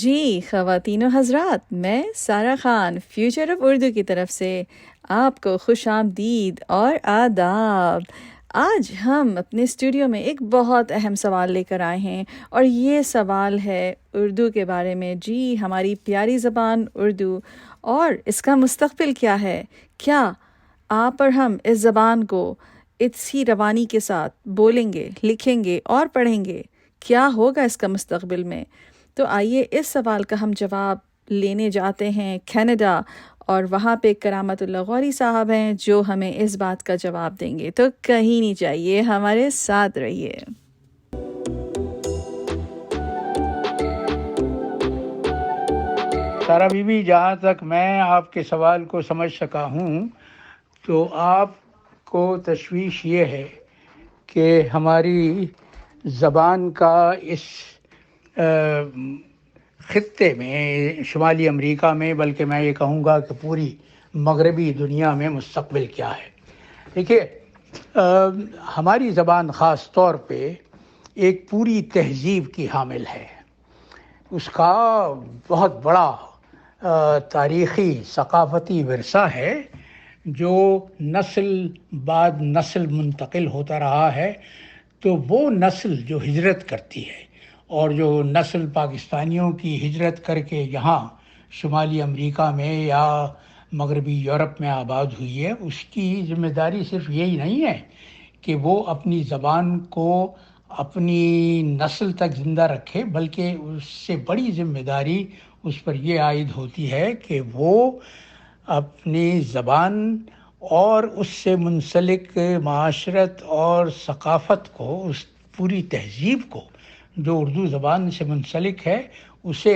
جی خواتین و حضرات، میں سارہ خان فیوچر آف اردو کی طرف سے آپ کو خوش آمدید اور آداب۔ آج ہم اپنے اسٹوڈیو میں ایک بہت اہم سوال لے کر آئے ہیں، اور یہ سوال ہے اردو کے بارے میں۔ جی ہماری پیاری زبان اردو اور اس کا مستقبل کیا ہے؟ کیا آپ اور ہم اس زبان کو اسی روانی کے ساتھ بولیں گے، لکھیں گے اور پڑھیں گے؟ کیا ہوگا اس کا مستقبل میں؟ تو آئیے اس سوال کا ہم جواب لینے جاتے ہیں کینیڈا، اور وہاں پہ کرامت اللہ غوری صاحب ہیں جو ہمیں اس بات کا جواب دیں گے۔ تو کہیں نہیں جائیے، ہمارے ساتھ رہیے۔ سارا بی بی، جہاں تک میں آپ کے سوال کو سمجھ سکا ہوں تو آپ کو تشویش یہ ہے کہ ہماری زبان کا اس خطے میں، شمالی امریکہ میں، بلکہ میں یہ کہوں گا کہ پوری مغربی دنیا میں مستقبل کیا ہے۔ دیکھیے، ہماری زبان خاص طور پہ ایک پوری تہذیب کی حامل ہے۔ اس کا بہت بڑا تاریخی ثقافتی ورثہ ہے جو نسل بعد نسل منتقل ہوتا رہا ہے۔ تو وہ نسل جو ہجرت کرتی ہے، اور جو نسل پاکستانیوں کی ہجرت کر کے یہاں شمالی امریکہ میں یا مغربی یورپ میں آباد ہوئی ہے، اس کی ذمہ داری صرف یہی نہیں ہے کہ وہ اپنی زبان کو اپنی نسل تک زندہ رکھے، بلکہ اس سے بڑی ذمہ داری اس پر یہ عائد ہوتی ہے کہ وہ اپنی زبان اور اس سے منسلک معاشرت اور ثقافت کو، اس پوری تہذیب کو جو اردو زبان سے منسلک ہے، اسے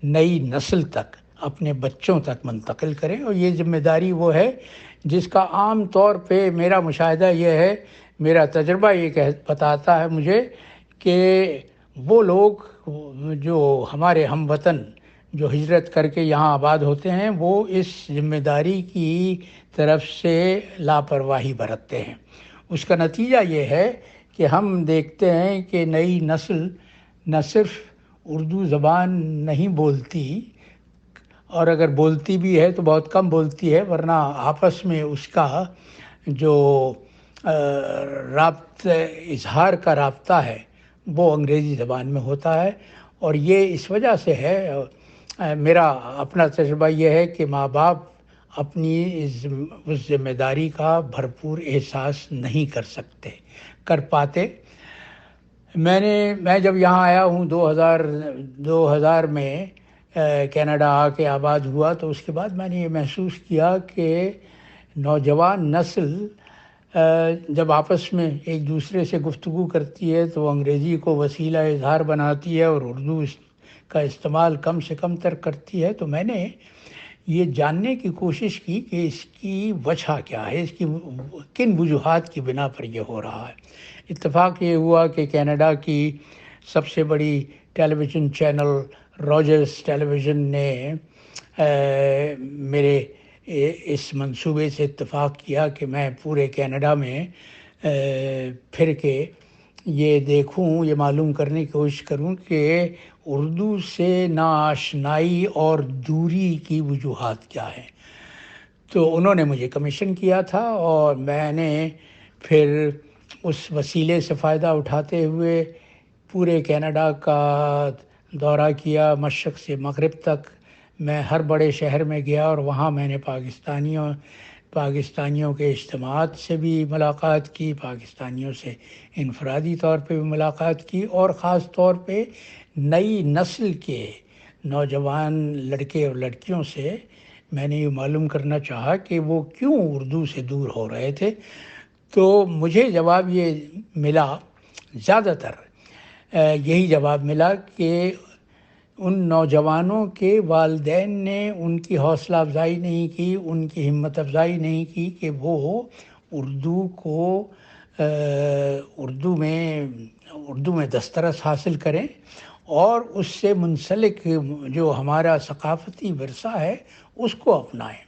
نئی نسل تک، اپنے بچوں تک منتقل کریں۔ اور یہ ذمہ داری وہ ہے جس کا عام طور پہ میرا مشاہدہ یہ ہے، میرا تجربہ یہ بتاتا ہے مجھے کہ وہ لوگ جو ہمارے ہم وطن جو ہجرت کر کے یہاں آباد ہوتے ہیں، وہ اس ذمہ داری کی طرف سے لاپرواہی برتتے ہیں۔ اس کا نتیجہ یہ ہے کہ ہم دیکھتے ہیں کہ نئی نسل نہ صرف اردو زبان نہیں بولتی، اور اگر بولتی بھی ہے تو بہت کم بولتی ہے، ورنہ آپس میں اس کا جو اظہار کا رابطہ ہے وہ انگریزی زبان میں ہوتا ہے۔ اور یہ اس وجہ سے ہے، میرا اپنا تجربہ یہ ہے کہ ماں باپ اپنی اس ذمہ داری کا بھرپور احساس نہیں کر پاتے۔ میں جب یہاں آیا ہوں 2000 میں کینیڈا آ کے آباد ہوا، تو اس کے بعد میں نے یہ محسوس کیا کہ نوجوان نسل جب آپس میں ایک دوسرے سے گفتگو کرتی ہے تو انگریزی کو وسیلہ اظہار بناتی ہے اور اردو کا استعمال کم سے کم تر کرتی ہے۔ تو میں نے یہ جاننے کی کوشش کی کہ اس کی وجہ کیا ہے، اس کی کن وجوہات کی بنا پر یہ ہو رہا ہے۔ اتفاق یہ ہوا کہ کینیڈا کی سب سے بڑی ٹیلی ویژن چینل راجرز ٹیلی ویژن نے میرے اس منصوبے سے اتفاق کیا کہ میں پورے کینیڈا میں پھر کے یہ دیکھوں، یہ معلوم کرنے کی کوشش کروں کہ اردو سے ناآشنائی اور دوری کی وجوہات کیا ہیں۔ تو انہوں نے مجھے کمیشن کیا تھا، اور میں نے پھر اس وسیلے سے فائدہ اٹھاتے ہوئے پورے کینیڈا کا دورہ کیا، مشرق سے مغرب تک۔ میں ہر بڑے شہر میں گیا، اور وہاں میں نے پاکستانیوں کے اجتماعات سے بھی ملاقات کی، پاکستانیوں سے انفرادی طور پہ بھی ملاقات کی، اور خاص طور پہ نئی نسل کے نوجوان لڑکے اور لڑکیوں سے میں نے یہ معلوم کرنا چاہا کہ وہ کیوں اردو سے دور ہو رہے تھے۔ تو مجھے جواب یہ ملا، زیادہ تر یہی جواب ملا کہ ان نوجوانوں کے والدین نے ان کی حوصلہ افزائی نہیں کی، ان کی ہمت افزائی نہیں کی کہ وہ اردو میں دسترس حاصل کریں، اور اس سے منسلک جو ہمارا ثقافتی ورثہ ہے اس کو اپنائیں۔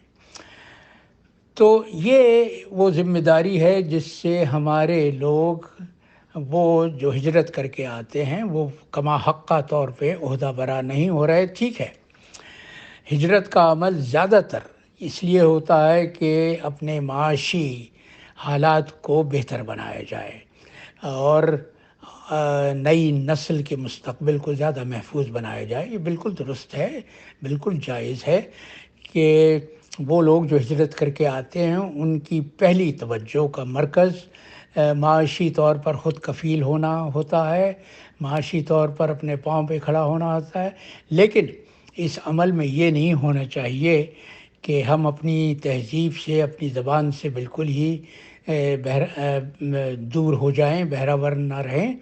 تو یہ وہ ذمہ داری ہے جس سے ہمارے لوگ وہ جو ہجرت کر کے آتے ہیں وہ کما حقہ طور پہ عہدہ برا نہیں ہو رہے. ٹھیک ہے، ہجرت کا عمل زیادہ تر اس لیے ہوتا ہے کہ اپنے معاشی حالات کو بہتر بنایا جائے اور نئی نسل کے مستقبل کو زیادہ محفوظ بنایا جائے. یہ بالکل درست ہے، بالکل جائز ہے کہ وہ لوگ جو ہجرت کر کے آتے ہیں ان کی پہلی توجہ کا مرکز معاشی طور پر خود کفیل ہونا ہوتا ہے، معاشی طور پر اپنے پاؤں پہ کھڑا ہونا ہوتا ہے. لیکن اس عمل میں یہ نہیں ہونا چاہیے کہ ہم اپنی تہذیب سے، اپنی زبان سے بالکل ہی دور ہو جائیں، بہرہ ور نہ رہیں.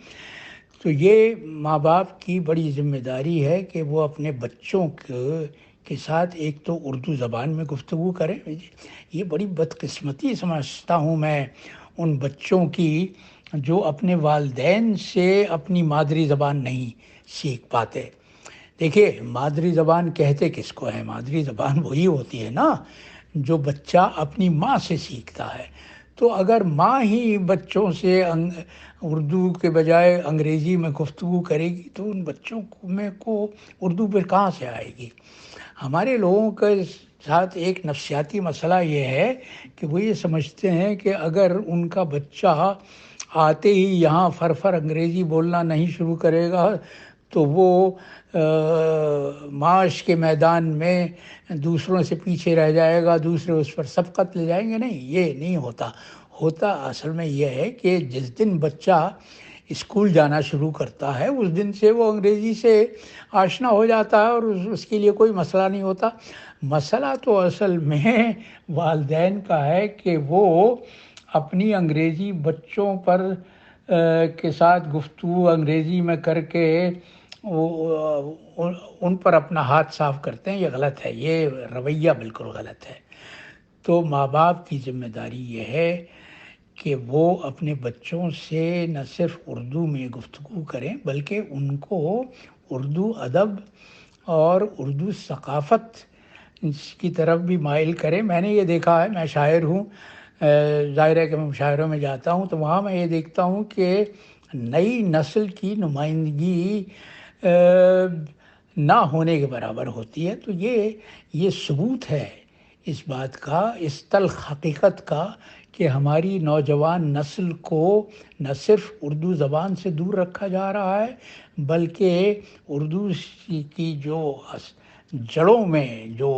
تو یہ ماں باپ کی بڑی ذمہ داری ہے کہ وہ اپنے بچوں کے ساتھ ایک تو اردو زبان میں گفتگو کریں. یہ بڑی بدقسمتی سمجھتا ہوں میں ان بچوں کی جو اپنے والدین سے اپنی مادری زبان نہیں سیکھ پاتے. دیکھیے، مادری زبان کہتے کس کو ہے؟ مادری زبان وہی ہوتی ہے نا جو بچہ اپنی ماں سے سیکھتا ہے. تو اگر ماں ہی بچوں سے اردو کے بجائے انگریزی میں گفتگو کرے گی تو ان بچوں کو اردو پھر کہاں سے آئے گی؟ ہمارے لوگوں کے ساتھ ایک نفسیاتی مسئلہ یہ ہے کہ وہ یہ سمجھتے ہیں کہ اگر ان کا بچہ آتے ہی یہاں فر انگریزی بولنا نہیں شروع کرے گا تو وہ معاش کے میدان میں دوسروں سے پیچھے رہ جائے گا، دوسرے اس پر سبقت لے جائیں گے. نہیں، یہ نہیں ہوتا. اصل میں یہ ہے کہ جس دن بچہ اسکول جانا شروع کرتا ہے اس دن سے وہ انگریزی سے آشنا ہو جاتا ہے اور اس کے لیے کوئی مسئلہ نہیں ہوتا. مسئلہ تو اصل میں والدین کا ہے کہ وہ اپنی انگریزی بچوں پر کے ساتھ گفتگو انگریزی میں کر کے ان پر اپنا ہاتھ صاف کرتے ہیں. یہ غلط ہے، یہ رویہ بالکل غلط ہے. تو ماں باپ کی ذمہ داری یہ ہے کہ وہ اپنے بچوں سے نہ صرف اردو میں گفتگو کریں بلکہ ان کو اردو ادب اور اردو ثقافت کی طرف بھی مائل کریں. میں نے یہ دیکھا ہے، میں شاعر ہوں، ظاہر ہے کہ میں مشاعروں میں جاتا ہوں تو وہاں میں یہ دیکھتا ہوں کہ نئی نسل کی نمائندگی نہ ہونے کے برابر ہوتی ہے. تو یہ ثبوت ہے اس بات کا، اس تلخ حقیقت کا کہ ہماری نوجوان نسل کو نہ صرف اردو زبان سے دور رکھا جا رہا ہے بلکہ اردو کی جو جڑوں میں جو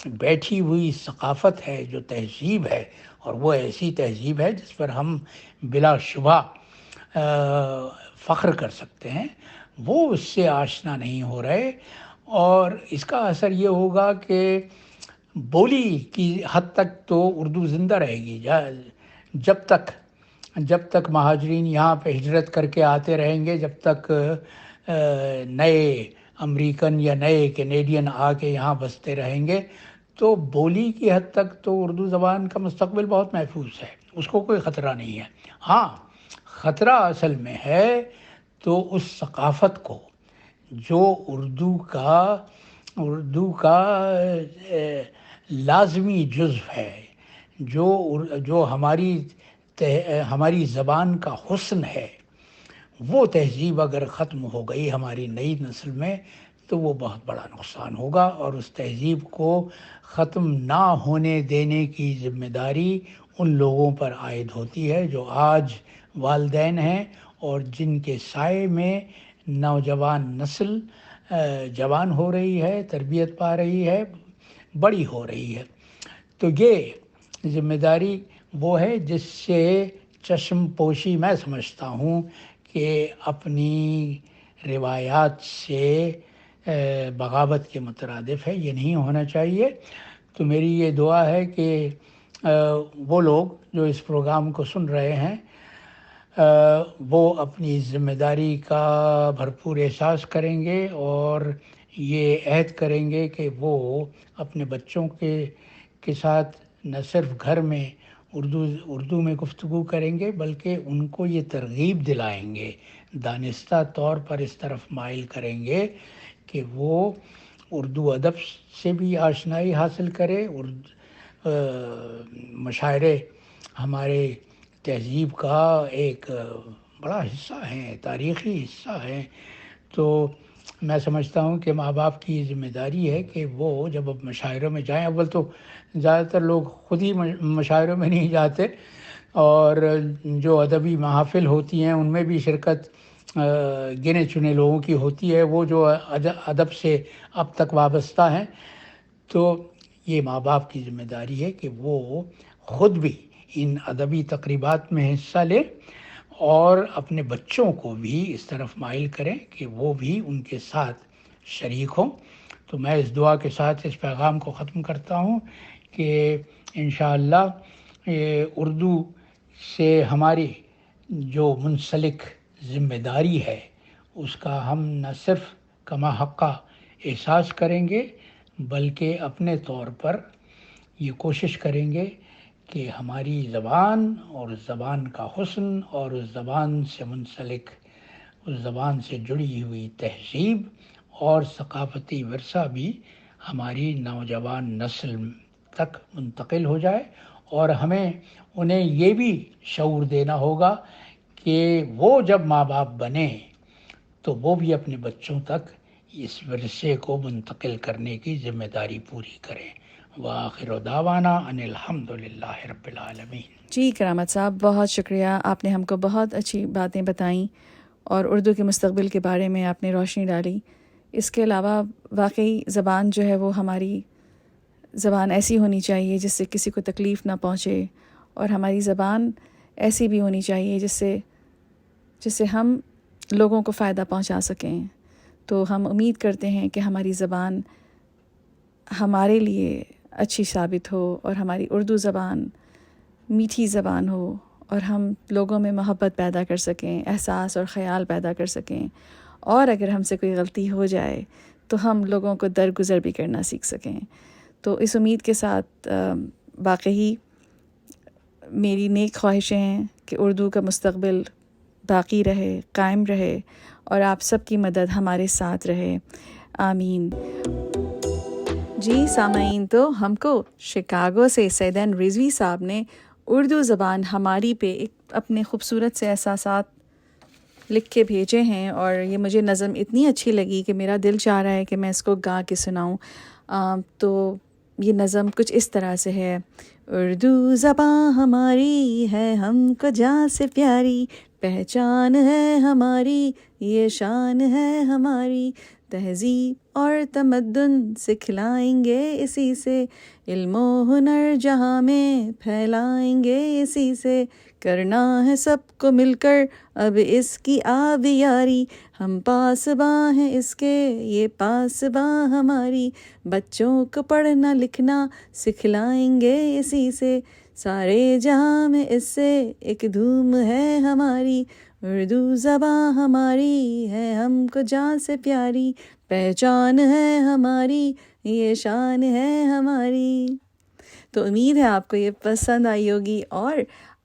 بیٹھی ہوئی ثقافت ہے، جو تہذیب ہے، اور وہ ایسی تہذیب ہے جس پر ہم بلا شبہ فخر کر سکتے ہیں، وہ اس سے آشنا نہیں ہو رہے. اور اس کا اثر یہ ہوگا کہ بولی کی حد تک تو اردو زندہ رہے گی جب تک مہاجرین یہاں پہ ہجرت کر کے آتے رہیں گے، جب تک نئے امریکن یا نئے کینیڈین آ کے یہاں بستے رہیں گے تو بولی کی حد تک تو اردو زبان کا مستقبل بہت محفوظ ہے، اس کو کوئی خطرہ نہیں ہے. ہاں، خطرہ اصل میں ہے تو اس ثقافت کو جو اردو کا لازمی جزو ہے، جو ہماری زبان کا حسن ہے. وہ تہذیب اگر ختم ہو گئی ہماری نئی نسل میں تو وہ بہت بڑا نقصان ہوگا، اور اس تہذیب کو ختم نہ ہونے دینے کی ذمہ داری ان لوگوں پر عائد ہوتی ہے جو آج والدین ہیں اور جن کے سائے میں نوجوان نسل جوان ہو رہی ہے، تربیت پا رہی ہے، بڑی ہو رہی ہے. تو یہ ذمہ داری وہ ہے جس سے چشم پوشی میں سمجھتا ہوں کہ اپنی روایات سے بغاوت کے مترادف ہے. یہ نہیں ہونا چاہیے. تو میری یہ دعا ہے کہ وہ لوگ جو اس پروگرام کو سن رہے ہیں وہ اپنی ذمہ داری کا بھرپور احساس کریں گے اور یہ عہد کریں گے کہ وہ اپنے بچوں کے ساتھ نہ صرف گھر میں اردو میں گفتگو کریں گے بلکہ ان کو یہ ترغیب دلائیں گے، دانستہ طور پر اس طرف مائل کریں گے کہ وہ اردو ادب سے بھی آشنائی حاصل کرے. مشاعرے ہمارے تہذیب کا ایک بڑا حصہ ہیں، تاریخی حصہ ہیں. تو میں سمجھتا ہوں کہ ماں باپ کی ذمہ داری ہے کہ وہ جب اب مشاعروں میں جائیں، اول تو زیادہ تر لوگ خود ہی مشاعروں میں نہیں جاتے، اور جو ادبی محافل ہوتی ہیں ان میں بھی شرکت گنے چنے لوگوں کی ہوتی ہے، وہ جو ادب سے اب تک وابستہ ہیں. تو یہ ماں باپ کی ذمہ داری ہے کہ وہ خود بھی ان ادبی تقریبات میں حصہ لیں اور اپنے بچوں کو بھی اس طرف مائل کریں کہ وہ بھی ان کے ساتھ شریک ہوں. تو میں اس دعا کے ساتھ اس پیغام کو ختم کرتا ہوں کہ انشاءاللہ اردو سے ہماری جو منسلک ذمہ داری ہے اس کا ہم نہ صرف کما حقہ احساس کریں گے، بلکہ اپنے طور پر یہ کوشش کریں گے کہ ہماری زبان اور زبان کا حسن اور اس زبان سے منسلک، اس زبان سے جڑی ہوئی تہذیب اور ثقافتی ورثہ بھی ہماری نوجوان نسل تک منتقل ہو جائے. اور ہمیں انہیں یہ بھی شعور دینا ہوگا کہ وہ جب ماں باپ بنیں تو وہ بھی اپنے بچوں تک اس ورثے کو منتقل کرنے کی ذمہ داری پوری کریں. وآخر دعوانا ان الحمد للہ رب العالمین. جی کرامت صاحب، بہت شکریہ، آپ نے ہم کو بہت اچھی باتیں بتائیں اور اردو کے مستقبل کے بارے میں آپ نے روشنی ڈالی. اس کے علاوہ واقعی زبان جو ہے وہ ہماری زبان ایسی ہونی چاہیے جس سے کسی کو تکلیف نہ پہنچے، اور ہماری زبان ایسی بھی ہونی چاہیے جس سے ہم لوگوں کو فائدہ پہنچا سکیں. تو ہم امید کرتے ہیں کہ ہماری زبان ہمارے لیے اچھی ثابت ہو اور ہماری اردو زبان میٹھی زبان ہو اور ہم لوگوں میں محبت پیدا کر سکیں، احساس اور خیال پیدا کر سکیں، اور اگر ہم سے کوئی غلطی ہو جائے تو ہم لوگوں کو درگزر بھی کرنا سیکھ سکیں. تو اس امید کے ساتھ واقعی میری نیک خواہشیں ہیں کہ اردو کا مستقبل باقی رہے، قائم رہے، اور آپ سب کی مدد ہمارے ساتھ رہے. آمین. جی سامعین، تو ہم کو شکاگو سے سیدن رضوی صاحب نے اردو زبان ہماری پہ ایک اپنے خوبصورت سے احساسات لکھ کے بھیجے ہیں، اور یہ مجھے نظم اتنی اچھی لگی کہ میرا دل چاہ رہا ہے کہ میں اس کو گا کے سناؤں. تو یہ نظم کچھ اس طرح سے ہے. اردو زبان ہماری ہے ہم کو جاں سے پیاری، پہچان ہے ہماری یہ شان ہے ہماری، تہذیب اور تمدن سکھلائیں گے اسی سے، علم و ہنر جہاں میں پھیلائیں گے اسی سے، کرنا ہے سب کو مل کر اب اس کی آبیاری، ہم پاسباں ہیں اس کے یہ پاسباں ہماری، بچوں کو پڑھنا لکھنا سکھلائیں گے اسی سے، سارے جہاں میں اس سے ایک دھوم ہے ہماری، اردو زبان ہماری ہے ہم کو جاں سے پیاری، پہچان ہے ہماری یہ شان ہے ہماری. تو امید ہے آپ کو یہ پسند آئی ہوگی اور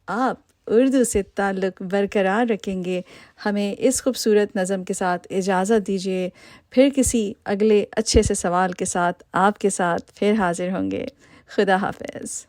آپ اردو سے تعلق برقرار رکھیں گے. ہمیں اس خوبصورت نظم کے ساتھ اجازت دیجیے، پھر کسی اگلے اچھے سے سوال کے ساتھ آپ کے ساتھ پھر حاضر ہوں گے. خدا حافظ.